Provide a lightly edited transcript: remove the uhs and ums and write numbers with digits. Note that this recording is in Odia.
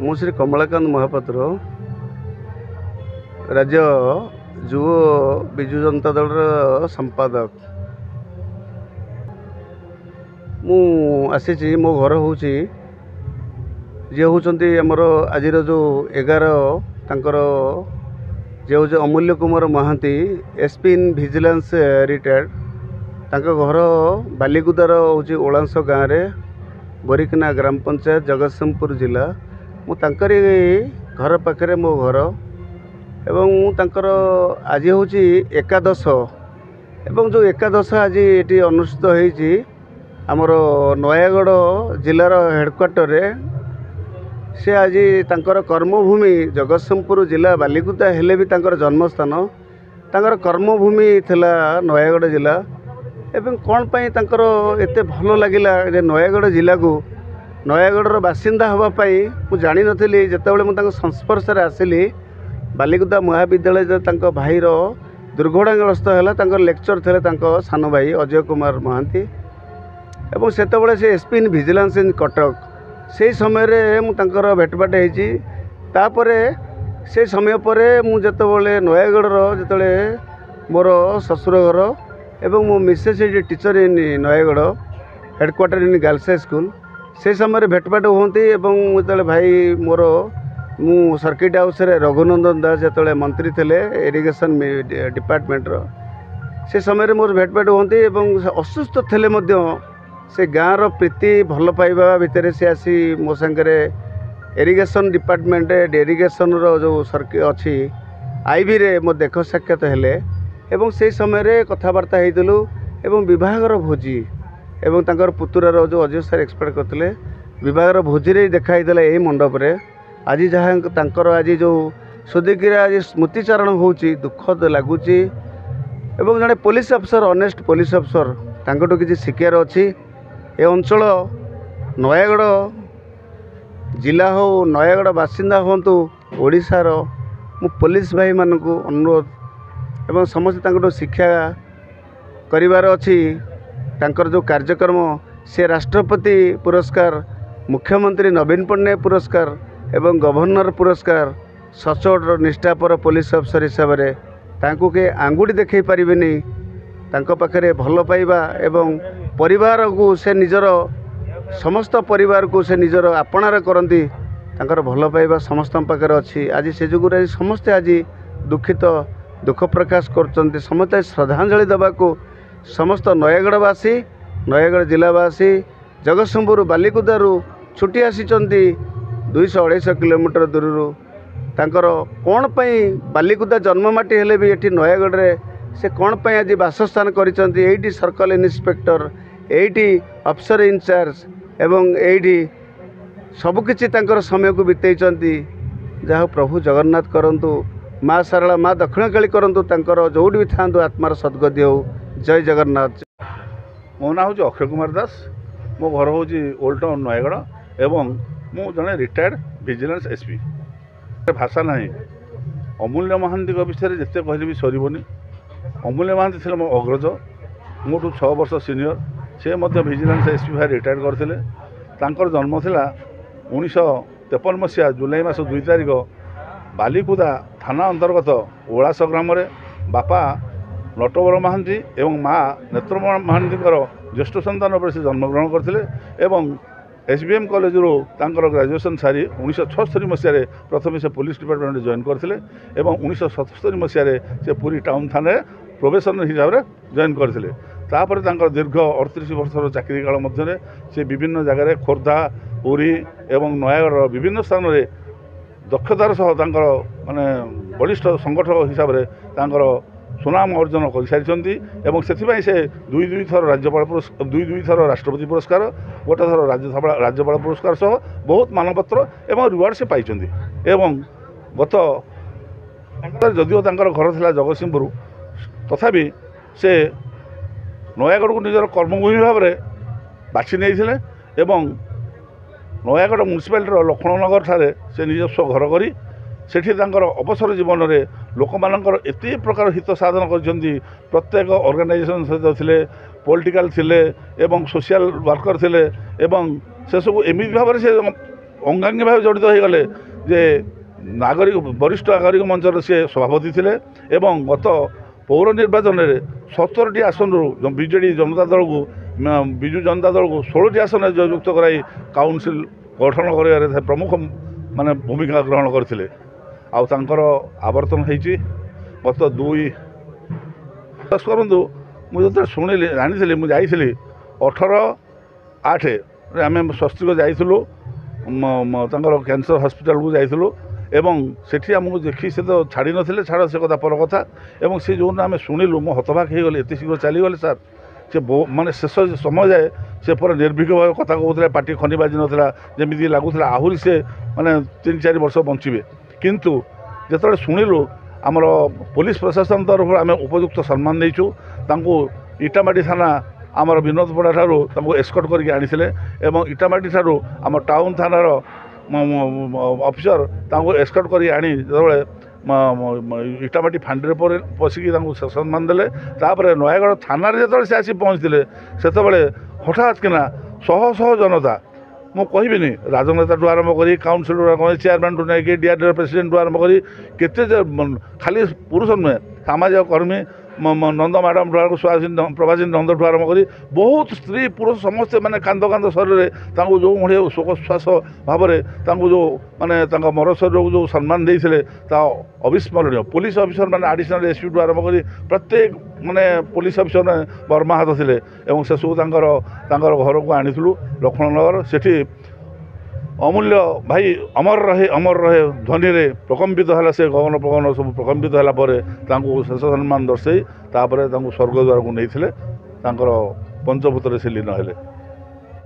ମୁଁ ଶ୍ରୀ କମଳାକାନ୍ତ ମହାପାତ୍ର राज्य ଯୁବ ବିଜୁ ଜନତା ଦଳର ସମ୍ପାଦକ। ମୁଁ ଆସିଛି, ମୋ ଘର ହେଉଛି ଯିଏ ହେଉଛନ୍ତି ଆମର ଆଜିର ଯେଉଁ 11 ତାଙ୍କର ଯିଏ ହେଉଛି ଅମୂଲ୍ୟ Kumar Mohanty, SP in vigilance retired. ତାଙ୍କ ଘର ବାଲିକୁଦାର ହେଉଛି ଓଳାଂଶ ଗାଁରେ, ବୋରିକିନା ଗ୍ରାମ ପଞ୍ଚାୟତ, ଜଗତସିଂହପୁର ଜିଲ୍ଲା। ମୁଁ ତାଙ୍କରି ଘର ପାଖରେ ମୋ ଘର ଏବଂ ତାଙ୍କର ଆଜି ହେଉଛି ଏକାଦଶ ଏବଂ ଯେଉଁ ଏକାଦଶ ଆଜି ଏଠି ଅନୁଷ୍ଠିତ ହେଇଛି ଆମର ନୟାଗଡ଼ ଜିଲ୍ଲାର ହେଡ଼କ୍ୱାର୍ଟରରେ। ସେ ଆଜି ତାଙ୍କର କର୍ମଭୂମି ଜଗତସିଂହପୁର ଜିଲ୍ଲା ବାଲିକୁଦା ହେଲେ ବି ତାଙ୍କର ଜନ୍ମସ୍ଥାନ, ତାଙ୍କର କର୍ମଭୂମି ଥିଲା ନୟାଗଡ଼ ଜିଲ୍ଲା। ଏବଂ କ'ଣ ପାଇଁ ତାଙ୍କର ଏତେ ଭଲ ଲାଗିଲା ଯେ ନୟାଗଡ଼ ଜିଲ୍ଲାକୁ ନୟାଗଡ଼ର ବାସିନ୍ଦା ହେବା ପାଇଁ ମୁଁ ଜାଣିନଥିଲି। ଯେତେବେଳେ ମୁଁ ତାଙ୍କ ସଂସ୍ପର୍ଶରେ ଆସିଲି, ବାଲିକୁଦା ମହାବିଦ୍ୟାଳୟରେ ତାଙ୍କ ଭାଇର ଦୁର୍ଘଟଣାଗ୍ରସ୍ତ ହେଲା, ତାଙ୍କର ଲେକ୍ଚର ଥିଲେ ତାଙ୍କ ସାନ ଭାଇ ଅଜୟ କୁମାର ମହାନ୍ତି ଏବଂ ସେତେବେଳେ ସେ SP in vigilance in Cuttack. ସେହି ସମୟରେ ମୁଁ ତାଙ୍କର ଭେଟଭାଟ ହେଇଛି। ତାପରେ ସେ ସମୟ ପରେ ମୁଁ ଯେତେବେଳେ ନୟାଗଡ଼ର ଯେତେବେଳେ ମୋର ଶ୍ୱଶୁର ଘର ଏବଂ ମୋ ମିସେସ୍ ଏଠି teacher in Nayagarh headquarter in girls high school, ସେ ସମୟରେ ଭେଟଭାଟ ହୁଅନ୍ତି। ଏବଂ ଯେତେବେଳେ ଭାଇ ମୋର ମୁଁ ସର୍କିଟ୍ ହାଉସ୍ରେ ରଘୁନନ୍ଦନ ଦାସ ଯେତେବେଳେ ମନ୍ତ୍ରୀ ଥିଲେ ଇରିଗେସନ୍ ଡିପାର୍ଟମେଣ୍ଟର, ସେ ସମୟରେ ମୋର ଭେଟଭାଟ ହୁଅନ୍ତି। ଏବଂ ଅସୁସ୍ଥ ଥିଲେ ମଧ୍ୟ ସେ ଗାଁର ପ୍ରୀତି ଭଲ ପାଇବା ଭିତରେ ସେ ଆସି ମୋ ସାଙ୍ଗରେ ଇରିଗେସନ୍ ଡିପାର୍ଟମେଣ୍ଟ ଇରିଗେସନ୍ର ଯେଉଁ ଅଛି ଆଇଭିରେ ମୋ ଦେଖ ସାକ୍ଷାତ ହେଲେ ଏବଂ ସେହି ସମୟରେ କଥାବାର୍ତ୍ତା ହେଇଥିଲୁ ଏବଂ ବିବାହର ଭୋଜି ଏବଂ ତାଙ୍କର ପୁତୁରାର ଯେଉଁ ଅଜୟ ସାର୍ ଏକ୍ସପେକ୍ଟ କରିଥିଲେ ବିବାହର ଭୋଜିରେ ଦେଖା ହେଇଥିଲା ଏହି ମଣ୍ଡପରେ। ଆଜି ଯାହା ତାଙ୍କର ଆଜି ଯେଉଁ ସୁଧିକିରା ଆଜି ସ୍ମୃତିଚାରଣ ହେଉଛି, ଦୁଃଖ ଲାଗୁଛି। ଏବଂ ଜଣେ police officer, honest police officer, ତାଙ୍କଠୁ କିଛି ଶିଖିବାର ଅଛି। ଏ ଅଞ୍ଚଳ ନୟାଗଡ଼ ଜିଲ୍ଲା ହେଉ, ନୟାଗଡ଼ ବାସିନ୍ଦା ହୁଅନ୍ତୁ, ଓଡ଼ିଶାର ମୁଁ ପୋଲିସ ଭାଇମାନଙ୍କୁ ଅନୁରୋଧ ଏବଂ ସମସ୍ତେ ତାଙ୍କଠୁ ଶିକ୍ଷା କରିବାର ଅଛି। ତାଙ୍କର ଯେଉଁ କାର୍ଯ୍ୟକ୍ରମ, ସେ ରାଷ୍ଟ୍ରପତି ପୁରସ୍କାର, ମୁଖ୍ୟମନ୍ତ୍ରୀ ନବୀନ ପଟ୍ଟନାୟକ ପୁରସ୍କାର ଏବଂ ଗଭର୍ଣ୍ଣର ପୁରସ୍କାର, ସଚ୍ଚୋଟ ନିଷ୍ଠାପର ପୋଲିସ ଅଫିସର ହିସାବରେ ତାଙ୍କୁ କେହି ଆଙ୍ଗୁଠି ଦେଖାଇ ପାରିବେନି। ତାଙ୍କ ପାଖରେ ଭଲ ପାଇବା ଏବଂ ପରିବାରକୁ ସେ ନିଜର ସମସ୍ତ ପରିବାରକୁ ସେ ନିଜର ଆପଣାର କରନ୍ତି। ତାଙ୍କର ଭଲ ପାଇବା ସମସ୍ତଙ୍କ ପାଖରେ ଅଛି। ଆଜି ସେ ଯୋଗୁଁ ଆଜି ସମସ୍ତେ ଆଜି ଦୁଃଖିତ, ଦୁଃଖ ପ୍ରକାଶ କରୁଛନ୍ତି। ସମସ୍ତେ ଶ୍ରଦ୍ଧାଞ୍ଜଳି ଦେବାକୁ ସମସ୍ତ ନୟାଗଡ଼ବାସୀ, ନୟାଗଡ଼ ଜିଲ୍ଲାବାସୀ, ଜଗତସିଂହପୁର ବାଲିକୁଦାରୁ ଛୁଟି ଆସିଛନ୍ତି 200-250 କିଲୋମିଟର ଦୂରରୁ। ତାଙ୍କର କ'ଣ ପାଇଁ ବାଲିକୁଦା ଜନ୍ମମାଟି ହେଲେ ବି ଏଠି ନୟାଗଡ଼ରେ ସେ କ'ଣ ପାଇଁ ଆଜି ବାସସ୍ଥାନ କରିଛନ୍ତି, ଏଇଠି ସର୍କଲ ଇନ୍ସପେକ୍ଟର, ଏଇଠି ଅଫିସର ଇନଚାର୍ଜ ଏବଂ ଏଇଠି ସବୁକିଛି ତାଙ୍କର ସମୟକୁ ବିତେଇଛନ୍ତି। ଯାହା ପ୍ରଭୁ ଜଗନ୍ନାଥ କରନ୍ତୁ, ମା ଶାରଳା, ମା ଦକ୍ଷିଣକାଳୀ କରନ୍ତୁ, ତାଙ୍କର ଯେଉଁଠି ବି ଥାଆନ୍ତୁ ଆତ୍ମାର ସଦ୍ଗତି ହେଉ। ଜୟ ଜଗନ୍ନାଥ। ମୋ ନାଁ ହେଉଛି ଅକ୍ଷୟ କୁମାର ଦାସ। ମୋ ଘର ହେଉଛି ଓଲ୍ଡ ଟାଉନ୍ ନୟାଗଡ଼ ଏବଂ ମୁଁ ଜଣେ ରିଟାୟାର୍ଡ଼ ଭିଜିଲାନ୍ସ ଏସ୍ପି। ଭାଷା ନାହିଁ। ଅମୂଲ୍ୟ ମହାନ୍ତିଙ୍କ ବିଷୟରେ ଯେତେ କହିଲେ ବି ସରିବନି। ଅମୂଲ୍ୟ ମହାନ୍ତି ଥିଲେ ମୋ ଅଗ୍ରଜ, ମୋଠୁ 6 ବର୍ଷ ସିନିୟର। ସେ ମଧ୍ୟ ଭିଜିଲାନ୍ସ ଏସ୍ପି ଭାଇ ରିଟାୟାର୍ଡ଼ କରିଥିଲେ। ତାଙ୍କର ଜନ୍ମ ଥିଲା 1953 ମସିହା ଜୁଲାଇ ମାସ 2 ତାରିଖ ବାଲିକୁଦା ଥାନା ଅନ୍ତର୍ଗତ ଓଳାସ ଗ୍ରାମରେ। ବାପା ନଟବର ମହାନ୍ତି ଏବଂ ମା ନେତ୍ରମା ମହାନ୍ତିଙ୍କର ଜ୍ୟେଷ୍ଠ ସନ୍ତାନ ଭାବରେ ସେ ଜନ୍ମଗ୍ରହଣ କରିଥିଲେ ଏବଂ SBM କଲେଜରୁ ତାଙ୍କର ଗ୍ରାଜୁଏସନ୍ ସାରି 1976 ମସିହାରେ ପ୍ରଥମେ ସେ ପୋଲିସ ଡିପାର୍ଟମେଣ୍ଟରେ ଜଏନ୍ କରିଥିଲେ ଏବଂ 1977 ମସିହାରେ ସେ ପୁରୀ ଟାଉନ୍ ଥାନାରେ ପ୍ରୋବେସନର ହିସାବରେ ଜଏନ୍ କରିଥିଲେ। ତାପରେ ତାଙ୍କର ଦୀର୍ଘ 38 ବର୍ଷର ଚାକିରି କାଳ ମଧ୍ୟରେ ସେ ବିଭିନ୍ନ ଜାଗାରେ ଖୋର୍ଦ୍ଧା, ପୁରୀ ଏବଂ ନୟାଗଡ଼ର ବିଭିନ୍ନ ସ୍ଥାନରେ ଦକ୍ଷତାର ସହ ତାଙ୍କର ମାନେ ବଳିଷ୍ଠ ସଂଗଠକ ହିସାବରେ ତାଙ୍କର ସୁନାମ ଅର୍ଜନ କରିସାରିଛନ୍ତି ଏବଂ ସେଥିପାଇଁ ସେ ଦୁଇ ଥର ରାଷ୍ଟ୍ରପତି ପୁରସ୍କାର, ଗୋଟେ ଥର ରାଜ୍ୟପାଳ ପୁରସ୍କାର ସହ ବହୁତ ମାନପତ୍ର ଏବଂ ରିୱାର୍ଡ଼ ସେ ପାଇଛନ୍ତି। ଏବଂ ଗତ ଯଦିଓ ତାଙ୍କର ଘର ଥିଲା ଜଗତସିଂହପୁର, ତଥାପି ସେ ନୟାଗଡ଼କୁ ନିଜର କର୍ମଭୂମି ଭାବରେ ବାଛି ନେଇଥିଲେ ଏବଂ ନୟାଗଡ଼ ମ୍ୟୁନିସିପାଲିଟିର ଲକ୍ଷ୍ମଣନଗରଠାରେ ସେ ନିଜସ୍ୱ ଘର କରି ସେଠି ତାଙ୍କର ଅବସର ଜୀବନରେ ଲୋକମାନଙ୍କର ଏତେ ପ୍ରକାର ହିତ ସାଧନ କରିଛନ୍ତି। ପ୍ରତ୍ୟେକ ଅର୍ଗାନାଇଜେସନ୍ ସହିତ ଥିଲେ, ପଲିଟିକାଲ ଥିଲେ ଏବଂ ସୋସିଆଲ ୱାର୍କର ଥିଲେ ଏବଂ ସେସବୁ ଏମିତି ଭାବରେ ସେ ଅଙ୍ଗାଙ୍ଗୀ ଭାବେ ଜଡ଼ିତ ହୋଇଗଲେ ଯେ ନାଗରିକ ବରିଷ୍ଠ ନାଗରିକ ମଞ୍ଚର ସେ ସଭାପତି ଥିଲେ ଏବଂ ଗତ ପୌର ନିର୍ବାଚନରେ 17ଟି ଆସନରୁ ବିଜେଡ଼ି ଜନତା ଦଳକୁ ବିଜୁ ଜନତା ଦଳକୁ 16ଟି ଆସନରେ ଜୟଯୁକ୍ତ କରାଇ କାଉନସିଲ୍ ଗଠନ କରିବାରେ ସେ ପ୍ରମୁଖ ମାନେ ଭୂମିକା ଗ୍ରହଣ କରିଥିଲେ। ଆଉ ତାଙ୍କର ଆବର୍ତ୍ତନ ହେଇଛି ଗତ 2 ବିଶ୍ୱାସ କରନ୍ତୁ ମୁଁ ଯେତେବେଳେ ଶୁଣିଲି ଜାଣିଥିଲି ମୁଁ ଯାଇଥିଲି 18/8 ଆମେ ସ୍ୱସ୍ତିକ ଯାଇଥିଲୁ ତାଙ୍କର କ୍ୟାନ୍ସର ହସ୍ପିଟାଲକୁ ଯାଇଥିଲୁ ଏବଂ ସେଠି ଆମକୁ ଦେଖି ସେ ତ ଛାଡ଼ି ନଥିଲେ ଛାଡ଼ ସେ କଥା ପର କଥା ଏବଂ ସେ ଯେଉଁଦିନ ଆମେ ଶୁଣିଲୁ ମୁଁ ହତବାକ ହେଇଗଲି ଏତେ ଶୀଘ୍ର ଚାଲିଗଲେ ସାର୍ ସେ ମାନେ ଶେଷ ସମୟ ଯାଏ ସେ ପୁରା ନିର୍ଭୀକ ଭାବେ କଥା କହୁଥିଲେ ପାଟି ଖନି ବାଜି ନଥିଲା ଯେମିତି ଲାଗୁଥିଲା ଆହୁରି ସେ ମାନେ 3-4 ବର୍ଷ ବଞ୍ଚିବେ କିନ୍ତୁ ଯେତେବେଳେ ଶୁଣିଲୁ ଆମର ପୋଲିସ ପ୍ରଶାସନ ତରଫରୁ ଆମେ ଉପଯୁକ୍ତ ସମ୍ମାନ ଦେଇଛୁ ତାଙ୍କୁ ଇଟାମାଟି ଥାନା ଆମର ବିନୋଦପଡ଼ା ଠାରୁ ତାଙ୍କୁ ଏସ୍କର୍ଟ କରିକି ଆଣିଥିଲେ ଏବଂ ଇଟାମାଟି ଠାରୁ ଆମ ଟାଉନ୍ ଥାନାର ଅଫିସର ତାଙ୍କୁ ଏସ୍କର୍ଟ କରି ଆଣି ଯେତେବେଳେ ଇଟାମାଟି ଫାଣ୍ଡିରେ ପଶିକି ତାଙ୍କୁ ସମ୍ମାନ ଦେଲେ ତାପରେ ନୟାଗଡ଼ ଥାନାରେ ଯେତେବେଳେ ସେ ଆସି ପହଞ୍ଚିଥିଲେ ସେତେବେଳେ ହଠାତ୍ କିନା ଶହ ଶହ ଜନତା ମୁଁ କହିବିନି ରାଜନେତାଠୁ ଆରମ୍ଭ କରି କାଉନସିଲର ଚେୟାରମ୍ୟାନ୍ଠୁ ନେଇକି DRDO ପ୍ରେସିଡେଣ୍ଟଠୁ ଆରମ୍ଭ କରି କେତେ ଖାଲି ପୁରୁଷ ନୁହେଁ ସାମାଜିକ କର୍ମୀ ନନ୍ଦ ମ୍ୟାଡ଼ାମଠୁ ଆରମ୍ଭ ପ୍ରଭାସିନୀ ନନ୍ଦଠୁ ଆରମ୍ଭ କରି ବହୁତ ସ୍ତ୍ରୀ ପୁରୁଷ ସମସ୍ତେ ମାନେ କାନ୍ଦ କାନ୍ଦ ଶରୀରରେ ତାଙ୍କୁ ଯେଉଁ ଭଳିଆ ଶୋକଶ୍ୱାସ ଭାବରେ ତାଙ୍କୁ ଯେଉଁ ମାନେ ତାଙ୍କ ମର ଶରୀରକୁ ଯେଉଁ ସମ୍ମାନ ଦେଇଥିଲେ ତାହା ଅବିସ୍ମରଣୀୟ। ପୋଲିସ ଅଫିସର ମାନେ ଆଡ଼ିସନାଲ୍ ଏସ୍ପିଠୁ ଆରମ୍ଭ କରି ପ୍ରତ୍ୟେକ ମାନେ ପୋଲିସ ଅଫିସର ବର୍ମାହତ ଥିଲେ ଏବଂ ସେସବୁ ତାଙ୍କର ଘରକୁ ଆଣିଥିଲୁ ଲକ୍ଷ୍ମଣନଗର ସେଠି ଅମୂଲ୍ୟ ଭାଇ ଅମର ରହେ ଧ୍ୱନିରେ ପ୍ରକମ୍ପିତ ହେଲା ସେ ଗଗନ ପବନ ସବୁ ପ୍ରକମ୍ପିତ ହେଲା ପରେ ତାଙ୍କୁ ଶେଷ ସମ୍ମାନ ଦର୍ଶାଇ ତାପରେ ତାଙ୍କୁ ସ୍ୱର୍ଗଦ୍ୱାରକୁ ନେଇଥିଲେ ତାଙ୍କର ପଞ୍ଚଭୂତରେ ସେ ଲୀନ ହେଲେ।